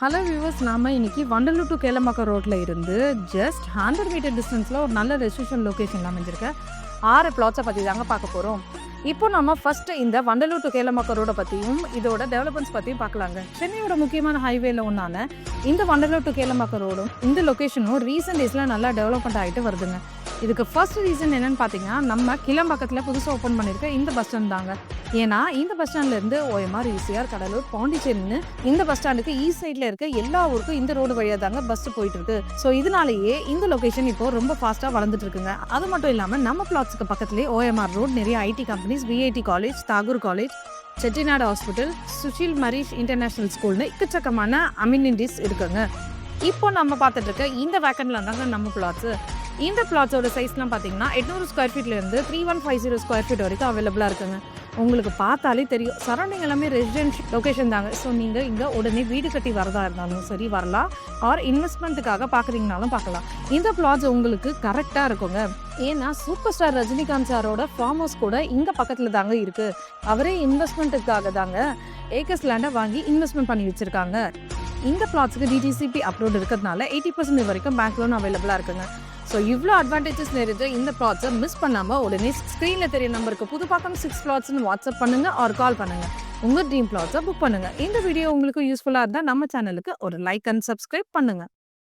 Hello viewers, நாம இன்னைக்கு Vandalur to Kelambakkam ரோட்ல இருந்து ஜஸ்ட் 100 மீட்டர் டிஸ்டன்ஸ்ல ஒரு நல்ல ரெசிடென்ஷியல் லொகேஷன்ல அமைஞ்சிருக்க 6 பிளாட்ஸை பத்தி தாங்க பார்க்க போறோம். இப்போ நம்ம ஃபர்ஸ்ட் இந்த வண்டலூர் டு கேளம்பாக்கம் ரோட பத்தியும் இதோட டெவலப்மெண்ட்ஸ் பத்தியும் பார்க்கலாங்க. சென்னையோட முக்கியமான ஹைவேல ஒன்னான இந்த வண்டலூர் டு கேளம்பாக்கம் ரோடும் இந்த லொகேஷனும் ரீசெண்ட் டேஸ்ல நல்லா டெவலப்மெண்ட் ஆகிட்டு வருதுங்க. இதுக்கு ஃபர்ஸ்ட் ரீசன் என்னன்னு பார்த்தீங்கன்னா, நம்ம கிளம்பாக்கத்தில் புதுசாக ஓப்பன் பண்ணியிருக்க இந்த பஸ் ஸ்டாண்ட் தாங்க. ஏன்னா இந்த பஸ் ஸ்டாண்ட்லேருந்து ஓஎம்ஆர், ஈசிஆர், கடலூர், பாண்டிச்சேரின்னு இந்த பஸ் ஸ்டாண்டுக்கு ஈஸ்ட் சைடில் இருக்க எல்லா ஊருக்கும் இந்த ரோடு வழியாக தாங்க பஸ் போயிட்டு இருக்கு. ஸோ இதனாலேயே இந்த லொகேஷன் இப்போ ரொம்ப ஃபாஸ்ட்டாக வளர்ந்துட்டு இருக்குங்க. அது மட்டும் இல்லாமல் நம்ம பிளாட்ஸ்க்கு பக்கத்துலேயே ஓஎம்ஆர் ரோட், நிறைய IT companies, VIT college, Tagore college, Chettinad hospital, Sushil மரீஷ் இன்டர்நேஷனல் ஸ்கூல்னு எக்கச்சக்கமான அம்யூனிட்டிஸ் இருக்குங்க. இப்போ நம்ம பார்த்துட்டு இருக்க இந்த வேக்கன்ட்ல தாங்க நம்ம பிளாட்ஸ். இந்த பிளாட்ஸோட சைஸ்லாம் பார்த்தீங்கன்னா 800 ஸ்கொயர் ஃபீட்லேருந்து 3150 ஸ்கொயர் ஃபீட் வரைக்கும் அவைலபிளாக இருக்குங்க. உங்களுக்கு பார்த்தாலே தெரியும், சரௌண்டிங் எல்லாமே ரெசிடென்ஷியல் லொகேஷன் தாங்க. ஸோ நீங்கள் இங்கே உடனே வீடு கட்டி வரதா இருந்தாலும் சரி வரலாம், ஆர் இன்வெஸ்ட்மெண்ட்டுக்காக பார்க்குறீங்கனாலும் பார்க்கலாம். இந்த பிளாட்ஸ் உங்களுக்கு கரெக்டாக இருக்குங்க. ஏன்னா சூப்பர் ஸ்டார் ரஜினிகாந்த் சாரோட ஃபார்ம் ஹவுஸ் கூட இங்கே பக்கத்தில் தாங்க இருக்குது. அவரே இன்வெஸ்ட்மெண்ட்டுக்காக தாங்க ஏக்கர்ஸ் லேண்டை வாங்கி இன்வெஸ்ட்மெண்ட் பண்ணி வச்சுருக்காங்க. இந்த பிளாட்ஸுக்கு டிடிசிபி அப்ரூவ்ட் இருக்கிறதுனால 80% வரைக்கும் பேங்க் லோன் அவைலபிளாக இருக்குங்க. ஸோ இவ்வளோ அட்வான்டேஜஸ் நிறைஞ்ச இந்த பிளாட்ஸை மிஸ் பண்ணாமல் உடனே ஸ்க்ரீனில் தெரிய நம்பருக்கு புதுப்பாக்கம் 6 பிளாட்ஸ்னு வாட்ஸ்அப் பண்ணுங்கள் ஆர் கால் பண்ணுங்கள். உங்கள் ட்ரீம் பிளாட்ஸை புக் பண்ணுங்கள். இந்த வீடியோ உங்களுக்கு யூஸ்ஃபுல்லாக இருந்தால் நம்ம சேனலுக்கு ஒரு லைக் அண்ட் சப்ஸ்கிரைப் பண்ணுங்கள்.